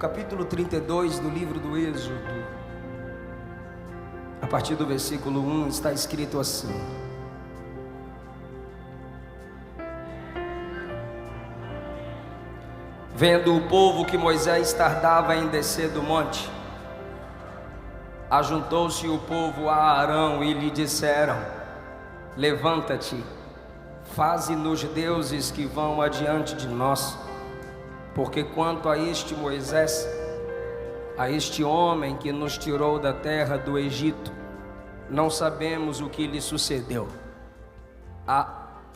capítulo 32 do livro do Êxodo, a partir do versículo 1, está escrito assim: Vendo o povo que Moisés tardava em descer do monte, ajuntou-se o povo a Arão e lhe disseram: Levanta-te, faze-nos deuses que vão adiante de nós, porque quanto a este Moisés, a este homem que nos tirou da terra do Egito, não sabemos o que lhe sucedeu.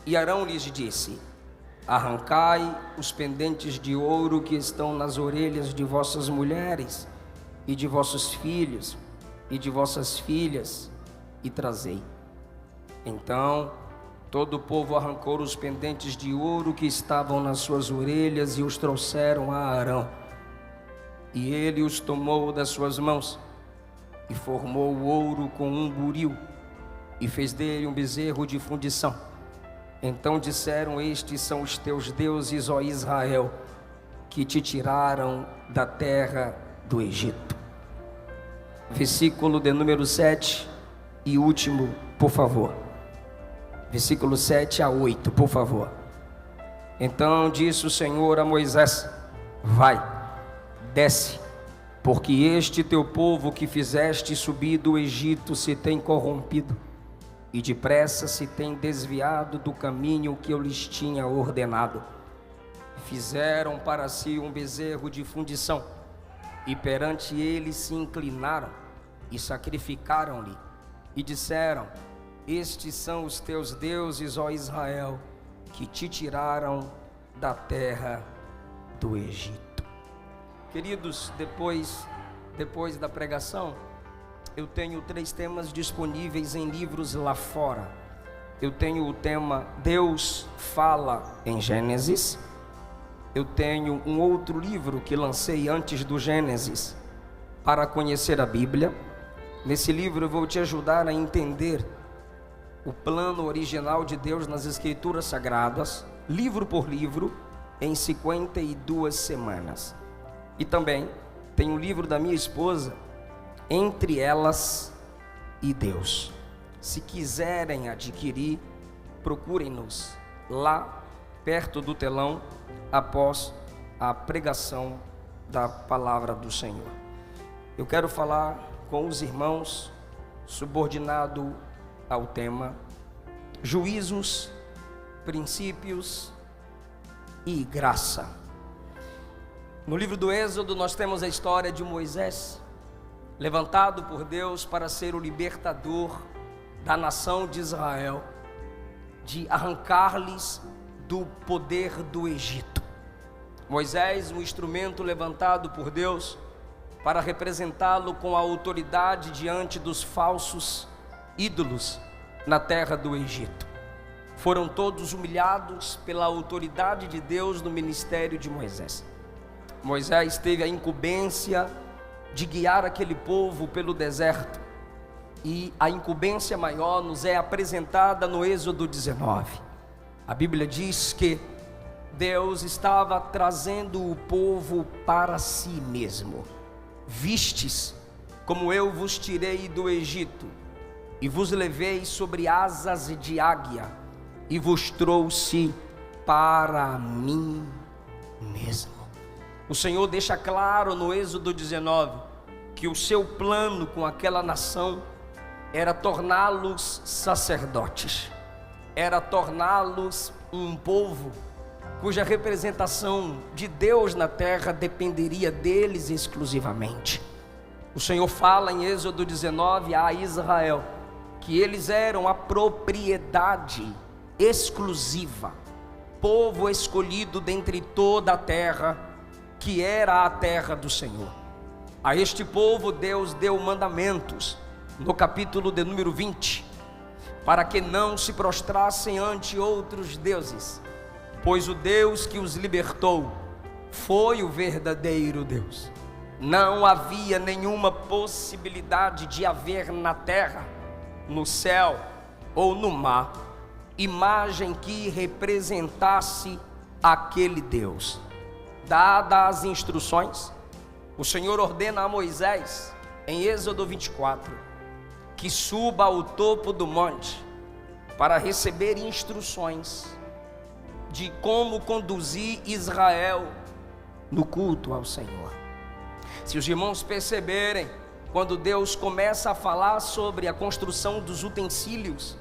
E Arão lhes disse: Arrancai os pendentes de ouro que estão nas orelhas de vossas mulheres e de vossos filhos e de vossas filhas, e trazei. Então todo o povo arrancou os pendentes de ouro que estavam nas suas orelhas e os trouxeram a Arão. E ele os tomou das suas mãos e formou o ouro com um buril e fez dele um bezerro de fundição. Então disseram: Estes são os teus deuses, ó Israel, que te tiraram da terra do Egito. Versículo de número 7 e último, por favor. Versículo 7 a 8, por favor. Então disse o Senhor a Moisés: Vai, desce, porque este teu povo que fizeste subir do Egito se tem corrompido, e depressa se tem desviado do caminho que eu lhes tinha ordenado. Fizeram para si um bezerro de fundição, e perante ele se inclinaram, e sacrificaram-lhe, e disseram: Estes são os teus deuses, ó Israel, que te tiraram da terra do Egito. Queridos, depois da pregação, eu tenho 3 temas disponíveis em livros lá fora. Eu tenho o tema Deus fala em Gênesis. Eu tenho um outro livro que lancei antes do Gênesis, para conhecer a Bíblia. Nesse livro eu vou te ajudar a entender o plano original de Deus nas Escrituras Sagradas, livro por livro, em 52 semanas. E também tem o livro da minha esposa, Entre Elas e Deus. Se quiserem adquirir, procurem-nos lá perto do telão, após a pregação da palavra do Senhor. Eu quero falar com os irmãos, subordinado ao tema juízos, princípios e graça. No livro do Êxodo nós temos a história de Moisés, levantado por Deus para ser o libertador da nação de Israel, de arrancar-lhes do poder do Egito. Moisés, um instrumento levantado por Deus para representá-lo com a autoridade diante dos falsos ídolos na terra do Egito. Foram todos humilhados pela autoridade de Deus no ministério de Moisés. Moisés teve a incumbência de guiar aquele povo pelo deserto, e a incumbência maior nos é apresentada no Êxodo 19. A Bíblia diz que Deus estava trazendo o povo para si mesmo. Vistes como eu vos tirei do Egito, e vos levei sobre asas de águia, e vos trouxe para mim mesmo. O Senhor deixa claro no Êxodo 19 que o seu plano com aquela nação era torná-los sacerdotes, era torná-los um povo cuja representação de Deus na terra dependeria deles exclusivamente. O Senhor fala em Êxodo 19 a Israel que eles eram a propriedade exclusiva, povo escolhido dentre toda a terra, que era a terra do Senhor. A este povo Deus deu mandamentos no capítulo de número 20, para que não se prostrassem ante outros deuses, pois o Deus que os libertou foi o verdadeiro Deus. Não havia nenhuma possibilidade de haver na terra, no céu ou no mar, imagem que representasse aquele Deus. Dadas as instruções, o Senhor ordena a Moisés, em Êxodo 24, que suba ao topo do monte para receber instruções de como conduzir Israel no culto ao Senhor. Se os irmãos perceberem, quando Deus começa a falar sobre a construção dos utensílios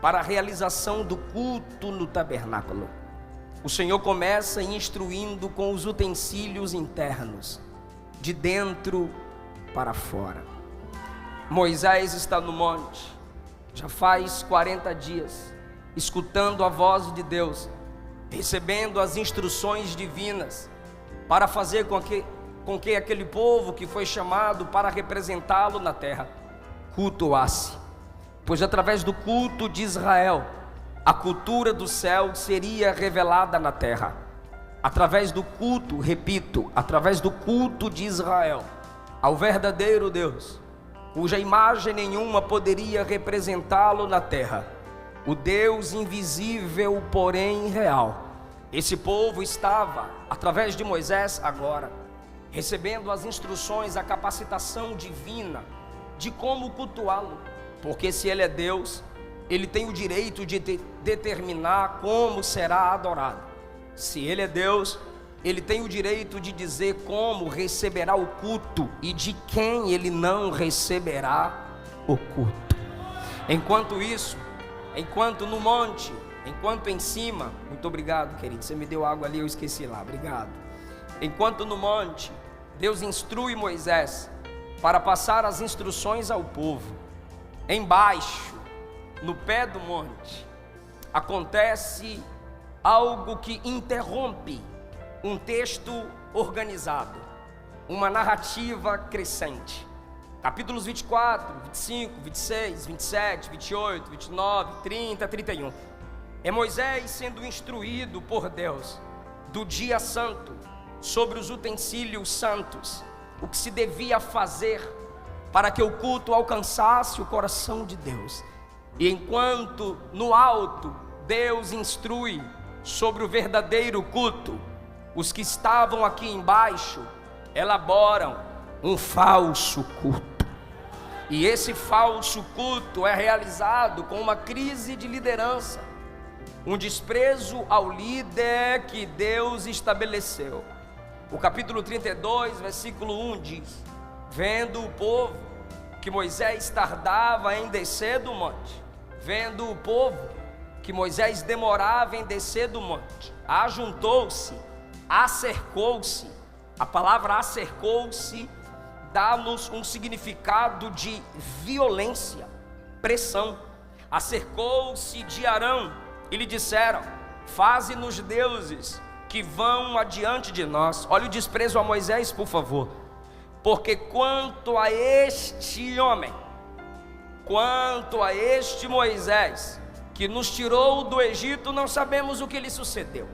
para a realização do culto no tabernáculo, o Senhor começa instruindo com os utensílios internos, de dentro para fora. Moisés está no monte, já faz 40 dias, escutando a voz de Deus, recebendo as instruções divinas, para fazer com que aquele povo que foi chamado para representá-lo na terra, cultuasse. Pois através do culto de Israel, a cultura do céu seria revelada na terra. Através do culto, repito, através do culto de Israel, ao verdadeiro Deus, cuja imagem nenhuma poderia representá-lo na terra, o Deus invisível, porém real. Esse povo estava, através de Moisés agora, recebendo as instruções, a capacitação divina de como cultuá-lo, porque se Ele é Deus, Ele tem o direito de determinar como será adorado. Se Ele é Deus, Ele tem o direito de dizer como receberá o culto e de quem Ele não receberá o culto. Enquanto isso, enquanto no monte, enquanto em cima, muito obrigado, querido, você me deu água ali, eu esqueci lá, obrigado. Enquanto no monte, Deus instrui Moisés para passar as instruções ao povo. Embaixo, no pé do monte, acontece algo que interrompe um texto organizado, uma narrativa crescente. Capítulos 24, 25, 26, 27, 28, 29, 30, 31. É Moisés sendo instruído por Deus do dia santo, sobre os utensílios santos, o que se devia fazer para que o culto alcançasse o coração de Deus. E enquanto no alto Deus instrui sobre o verdadeiro culto, os que estavam aqui embaixo elaboram um falso culto. E esse falso culto é realizado com uma crise de liderança, um desprezo ao líder que Deus estabeleceu. O capítulo 32, versículo 1 diz: vendo o povo que Moisés tardava em descer do monte, vendo o povo que Moisés demorava em descer do monte, ajuntou-se, acercou-se. A palavra acercou-se dá-nos um significado de violência, pressão. Acercou-se de Arão e lhe disseram: faze-nos deuses que vão adiante de nós. Olha o desprezo a Moisés, por favor. Porque quanto a este homem, quanto a este Moisés, que nos tirou do Egito, não sabemos o que lhe sucedeu.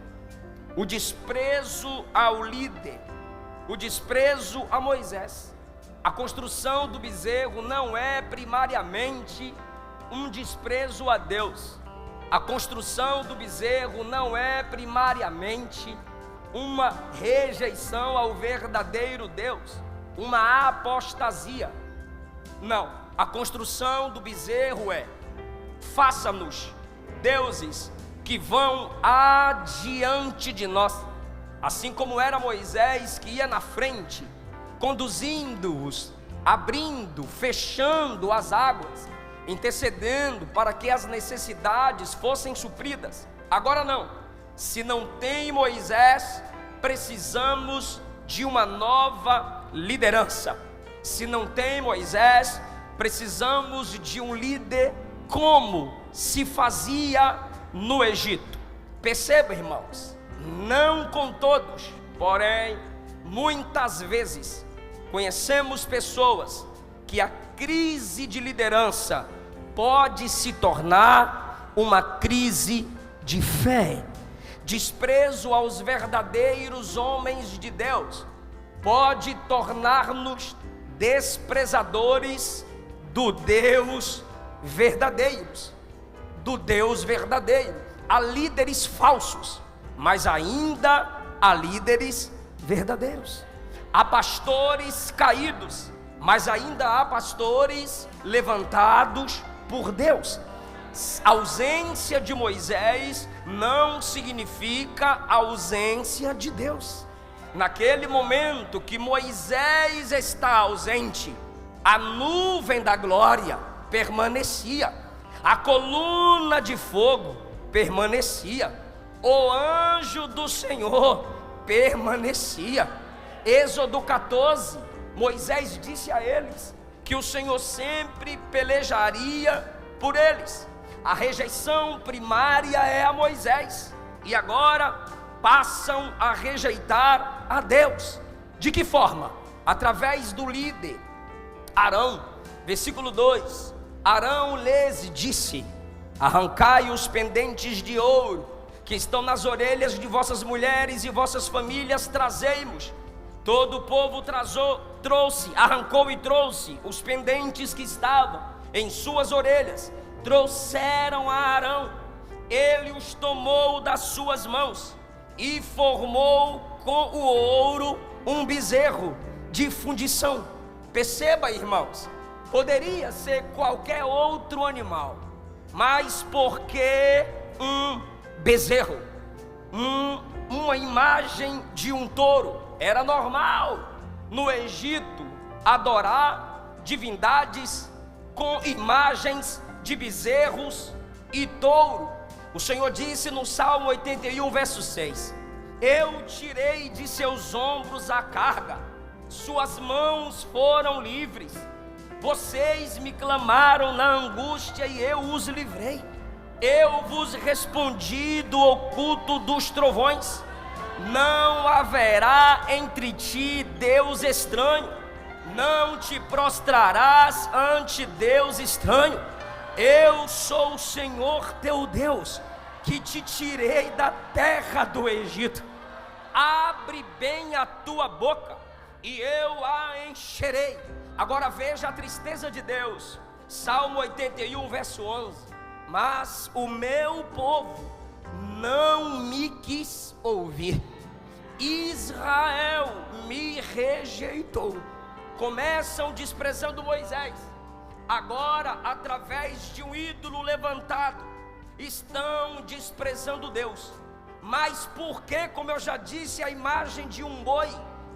O desprezo ao líder, o desprezo a Moisés. A construção do bezerro não é primariamente um desprezo a Deus. A construção do bezerro não é primariamente uma rejeição ao verdadeiro Deus, uma apostasia. Não, a construção do bezerro é: faça-nos deuses que vão adiante de nós. Assim como era Moisés que ia na frente, conduzindo-os, abrindo, fechando as águas, intercedendo para que as necessidades fossem supridas. Agora não, se não tem Moisés, precisamos de uma nova liderança. Se não tem Moisés, precisamos de um líder como se fazia no Egito. Perceba, irmãos, não com todos, porém muitas vezes conhecemos pessoas que a crise de liderança pode se tornar uma crise de fé. Desprezo aos verdadeiros homens de Deus pode tornar-nos desprezadores do Deus verdadeiros, do Deus verdadeiro. Há líderes falsos, mas ainda há líderes verdadeiros. Há pastores caídos, mas ainda há pastores levantados por Deus. A ausência de Moisés não significa ausência de Deus. Naquele momento que Moisés está ausente, a nuvem da glória permanecia, a coluna de fogo permanecia, o anjo do Senhor permanecia. Êxodo 14, Moisés disse a eles que o Senhor sempre pelejaria por eles. A rejeição primária é a Moisés, e agora passam a rejeitar a Deus. De que forma? Através do líder Arão. Versículo 2: Arão lhes disse: arrancai os pendentes de ouro que estão nas orelhas de vossas mulheres e vossas famílias, trazei-mos. Todo o povo trouxe, arrancou e trouxe os pendentes que estavam em suas orelhas, trouxeram a Arão. Ele os tomou das suas mãos e formou com o ouro um bezerro de fundição. Perceba, irmãos, poderia ser qualquer outro animal, mas por que um bezerro? Uma imagem de um touro. Era normal no Egito adorar divindades com imagens de bezerros e touro. O Senhor disse no Salmo 81, verso 6: eu tirei de seus ombros a carga, suas mãos foram livres. Vocês me clamaram na angústia e eu os livrei. Eu vos respondi do oculto dos trovões. Não haverá entre ti Deus estranho, não te prostrarás ante Deus estranho. Eu sou o Senhor teu Deus, que te tirei da terra do Egito. Abre bem a tua boca e eu a encherei. Agora veja a tristeza de Deus. Salmo 81, verso 11: mas o meu povo não me quis ouvir, Israel me rejeitou. Começam desprezando Moisés, agora através de um ídolo levantado, estão desprezando Deus. Mas por que, como eu já disse, a imagem de um boi,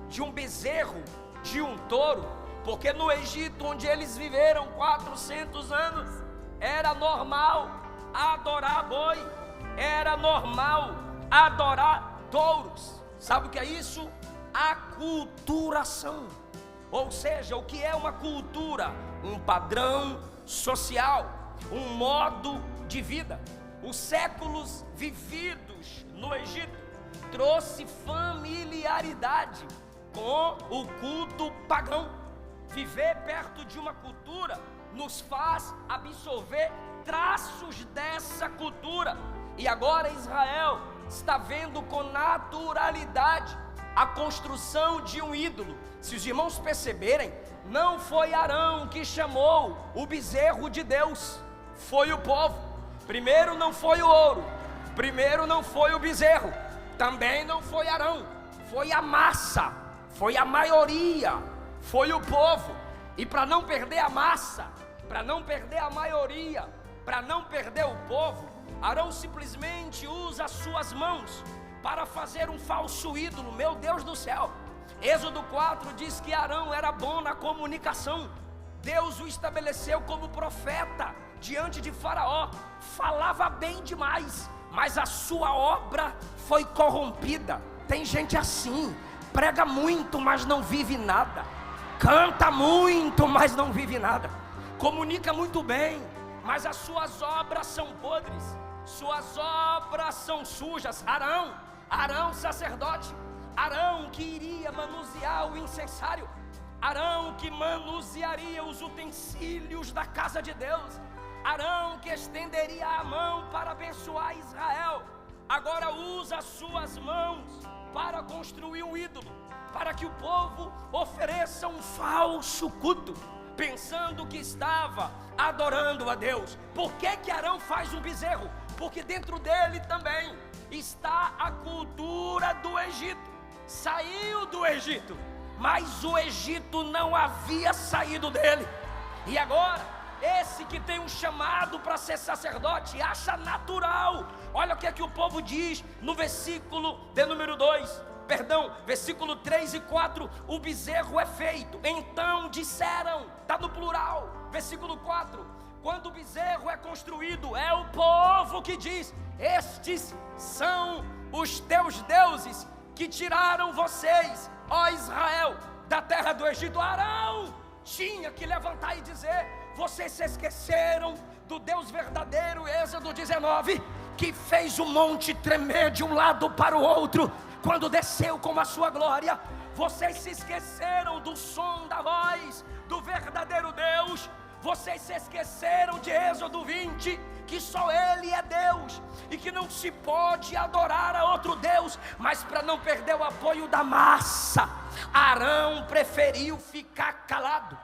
de um bezerro, de um touro? Porque no Egito, onde eles viveram 400 anos, era normal adorar boi, era normal adorar touros. Sabe o que é isso? Aculturação. Ou seja, o que é uma cultura? Um padrão social, um modo de vida. Os séculos vividos no Egito trouxe familiaridade com o culto pagão. Viver perto de uma cultura nos faz absorver traços dessa cultura. E agora Israel está vendo com naturalidade a construção de um ídolo. Se os irmãos perceberem, não foi Arão que chamou o bezerro de Deus, foi o povo. Primeiro não foi o ouro, primeiro não foi o bezerro, também não foi Arão, foi a massa, foi a maioria, foi o povo. E para não perder a massa, para não perder a maioria, para não perder o povo, Arão simplesmente usa as suas mãos para fazer um falso ídolo. Meu Deus do céu! Êxodo 4 diz que Arão era bom na comunicação. Deus o estabeleceu como profeta diante de Faraó. Falava bem demais, mas a sua obra foi corrompida. Tem gente assim, prega muito, mas não vive nada. Canta muito, mas não vive nada. Comunica muito bem, mas as suas obras são podres. Suas obras são sujas. Arão sacerdote, Arão que iria manusear o incensário, Arão que manusearia os utensílios da casa de Deus, Arão que estenderia a mão para abençoar Israel, agora usa as suas mãos para construir um ídolo, para que o povo ofereça um falso culto, pensando que estava adorando a Deus. Por que Arão faz um bezerro? Porque dentro dele também está a cultura do Egito. Saiu do Egito, mas o Egito não havia saído dele. E agora, esse que tem um chamado para ser sacerdote, acha natural. Olha o que é que o povo diz no versículo de número versículo 3 e 4, o bezerro é feito. Então disseram, está no plural, versículo 4, quando o bezerro é construído, é o povo que diz: estes são os teus deuses que tiraram vocês, ó Israel, da terra do Egito. Arão tinha que levantar e dizer: vocês se esqueceram do Deus verdadeiro, Êxodo 19, que fez o monte tremer de um lado para o outro, quando desceu com a sua glória. Vocês se esqueceram do som da voz do verdadeiro Deus. Vocês se esqueceram de Êxodo 20, que só Ele é Deus, e que não se pode adorar a outro Deus. Mas para não perder o apoio da massa, Arão preferiu ficar calado.